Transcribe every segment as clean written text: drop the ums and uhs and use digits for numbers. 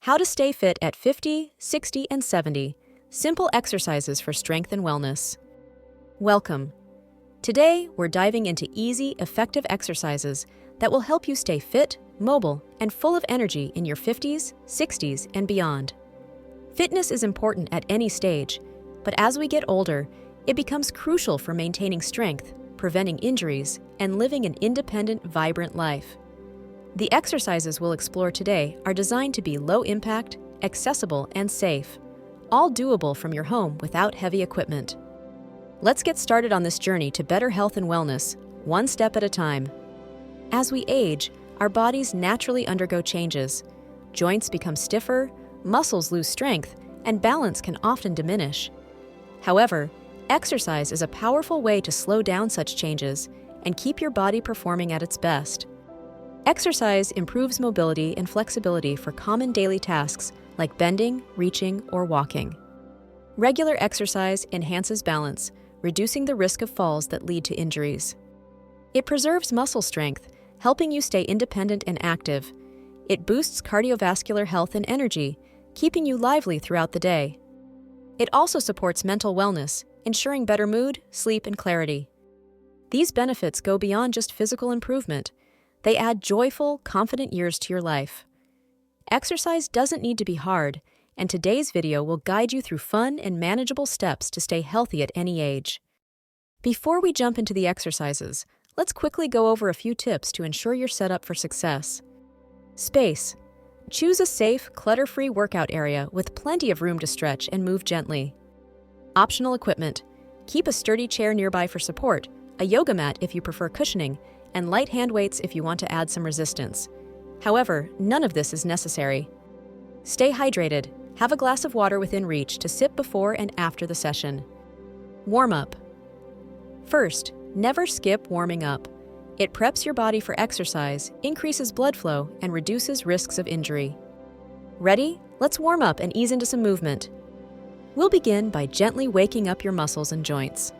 How to stay fit at 50, 60, and 70. Simple exercises for strength and wellness. Welcome. Today, we're diving into easy, effective exercises that will help you stay fit, mobile, and full of energy in your 50s, 60s, and beyond. Fitness is important at any stage, but as we get older, it becomes crucial for maintaining strength, preventing injuries, and living an independent, vibrant life. The exercises we'll explore today are designed to be low impact, accessible, and safe, all doable from your home without heavy equipment. Let's get started on this journey to better health and wellness, one step at a time. As we age, our bodies naturally undergo changes. Joints become stiffer, muscles lose strength, and balance can often diminish. However, exercise is a powerful way to slow down such changes and keep your body performing at its best. Exercise improves mobility and flexibility for common daily tasks like bending, reaching, or walking. Regular exercise enhances balance, reducing the risk of falls that lead to injuries. It preserves muscle strength, helping you stay independent and active. It boosts cardiovascular health and energy, keeping you lively throughout the day. It also supports mental wellness, ensuring better mood, sleep, and clarity. These benefits go beyond just physical improvement. They add joyful, confident years to your life. Exercise doesn't need to be hard, and today's video will guide you through fun and manageable steps to stay healthy at any age. Before we jump into the exercises, let's quickly go over a few tips to ensure you're set up for success. Space. Choose a safe, clutter-free workout area with plenty of room to stretch and move gently. Optional equipment. Keep a sturdy chair nearby for support, a yoga mat if you prefer cushioning, and light hand weights if you want to add some resistance. However, none of this is necessary. Stay hydrated. Have a glass of water within reach to sip before and after the session. Warm-up. First, never skip warming up. It preps your body for exercise, increases blood flow, and reduces risks of injury. Ready? Let's warm up and ease into some movement. We'll begin by gently waking up your muscles and joints.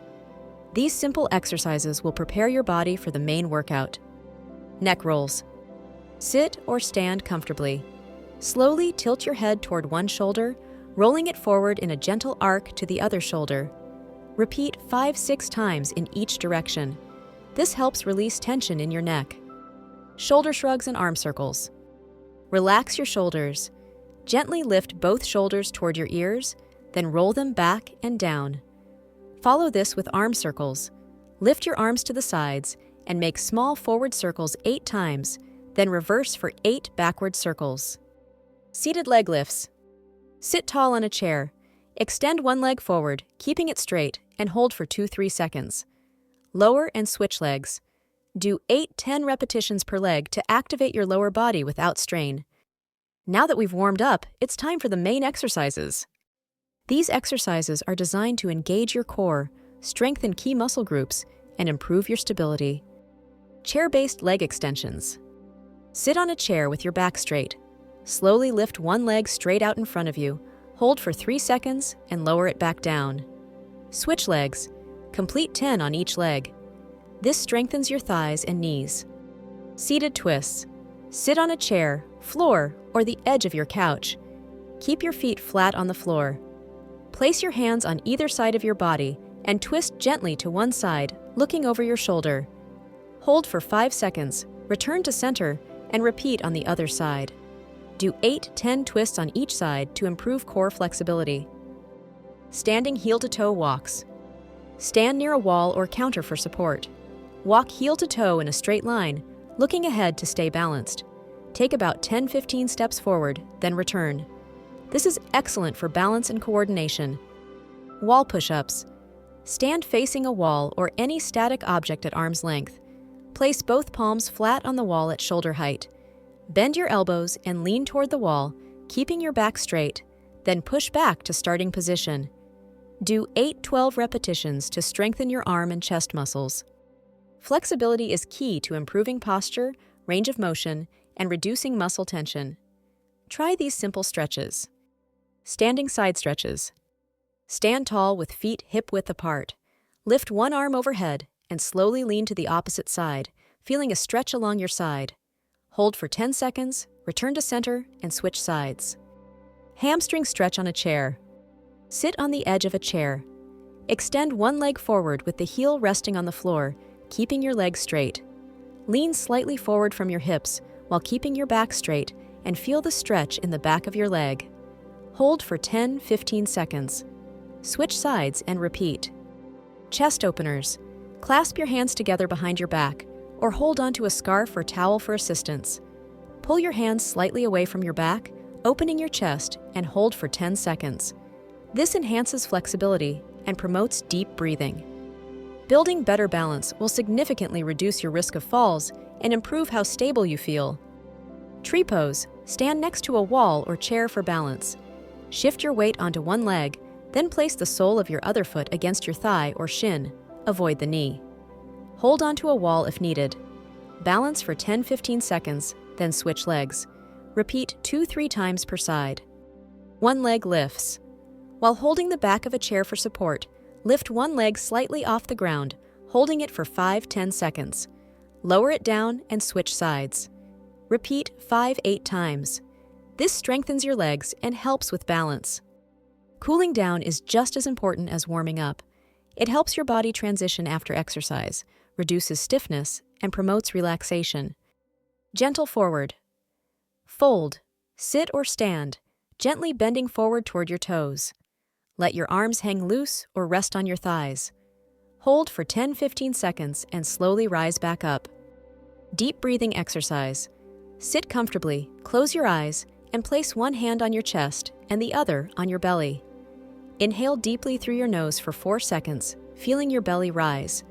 These simple exercises will prepare your body for the main workout. Neck rolls. Sit or stand comfortably. Slowly tilt your head toward one shoulder, rolling it forward in a gentle arc to the other shoulder. Repeat 5-6 times in each direction. This helps release tension in your neck. Shoulder shrugs and arm circles. Relax your shoulders. Gently lift both shoulders toward your ears, then roll them back and down. Follow this with arm circles. Lift your arms to the sides and make small forward circles 8 times, then reverse for 8 backward circles. Seated leg lifts. Sit tall on a chair. Extend one leg forward, keeping it straight, and hold for 2-3 seconds. Lower and switch legs. Do 8-10 repetitions per leg to activate your lower body without strain. Now that we've warmed up, it's time for the main exercises. These exercises are designed to engage your core, strengthen key muscle groups, and improve your stability. Chair-based leg extensions. Sit on a chair with your back straight. Slowly lift one leg straight out in front of you, hold for 3 seconds, and lower it back down. Switch legs. Complete 10 on each leg. This strengthens your thighs and knees. Seated twists. Sit on a chair, floor, or the edge of your couch. Keep your feet flat on the floor. Place your hands on either side of your body and twist gently to one side, looking over your shoulder. Hold for 5 seconds, return to center, and repeat on the other side. Do 8-10 twists on each side to improve core flexibility. Standing heel-to-toe walks. Stand near a wall or counter for support. Walk heel to toe in a straight line, looking ahead to stay balanced. Take about 10-15 steps forward, then return. This is excellent for balance and coordination. Wall push-ups. Stand facing a wall or any static object at arm's length. Place both palms flat on the wall at shoulder height. Bend your elbows and lean toward the wall, keeping your back straight, then push back to starting position. Do 8-12 repetitions to strengthen your arm and chest muscles. Flexibility is key to improving posture, range of motion, and reducing muscle tension. Try these simple stretches. Standing side stretches. Stand tall with feet hip-width apart. Lift one arm overhead and slowly lean to the opposite side, feeling a stretch along your side. Hold for 10 seconds, return to center, and switch sides. Hamstring stretch on a chair. Sit on the edge of a chair. Extend one leg forward with the heel resting on the floor, keeping your legs straight. Lean slightly forward from your hips while keeping your back straight and feel the stretch in the back of your leg. Hold for 10-15 seconds. Switch sides and repeat. Chest openers. Clasp your hands together behind your back or hold onto a scarf or towel for assistance. Pull your hands slightly away from your back, opening your chest, and hold for 10 seconds. This enhances flexibility and promotes deep breathing. Building better balance will significantly reduce your risk of falls and improve how stable you feel. Tree pose. Stand next to a wall or chair for balance. Shift your weight onto one leg, then place the sole of your other foot against your thigh or shin. Avoid the knee. Hold onto a wall if needed. Balance for 10-15 seconds, then switch legs. Repeat 2-3 times per side. One leg lifts. While holding the back of a chair for support, lift one leg slightly off the ground, holding it for 5-10 seconds. Lower it down and switch sides. Repeat 5-8 times. This strengthens your legs and helps with balance. Cooling down is just as important as warming up. It helps your body transition after exercise, reduces stiffness, and promotes relaxation. Gentle forward. Fold. Sit or stand, gently bending forward toward your toes. Let your arms hang loose or rest on your thighs. Hold for 10-15 seconds and slowly rise back up. Deep breathing exercise. Sit comfortably, close your eyes, and place one hand on your chest and the other on your belly. Inhale deeply through your nose for 4 seconds, feeling your belly rise.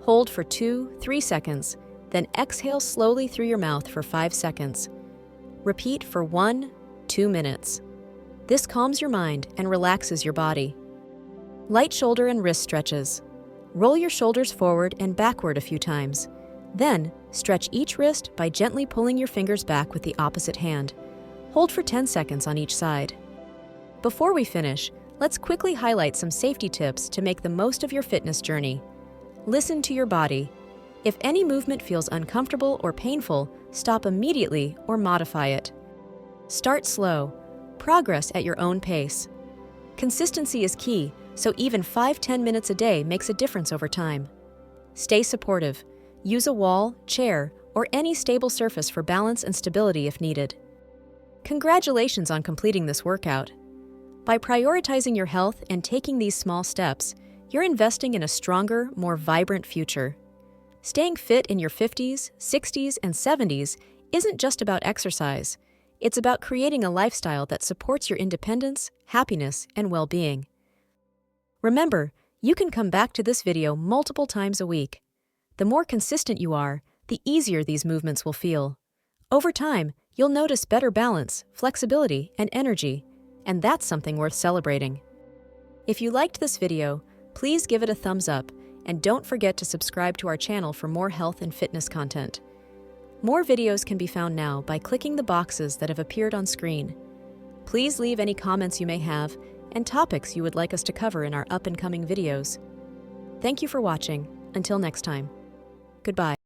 Hold for 2-3 seconds, then exhale slowly through your mouth for 5 seconds. Repeat for 1-2 minutes. This calms your mind and relaxes your body. Light shoulder and wrist stretches. Roll your shoulders forward and backward a few times. Then, stretch each wrist by gently pulling your fingers back with the opposite hand. Hold for 10 seconds on each side. Before we finish, let's quickly highlight some safety tips to make the most of your fitness journey. Listen to your body. If any movement feels uncomfortable or painful, stop immediately or modify it. Start slow. Progress at your own pace. Consistency is key, so even 5-10 minutes a day makes a difference over time. Stay supportive. Use a wall, chair, or any stable surface for balance and stability if needed. Congratulations on completing this workout. By prioritizing your health and taking these small steps, you're investing in a stronger, more vibrant future. Staying fit in your 50s, 60s, and 70s isn't just about exercise. It's about creating a lifestyle that supports your independence, happiness, and well-being. Remember, you can come back to this video multiple times a week. The more consistent you are, the easier these movements will feel. Over time, you'll notice better balance, flexibility, and energy, and that's something worth celebrating. If you liked this video, please give it a thumbs up, and don't forget to subscribe to our channel for more health and fitness content. More videos can be found now by clicking the boxes that have appeared on screen. Please leave any comments you may have and topics you would like us to cover in our up-and-coming videos. Thank you for watching. Until next time. Goodbye.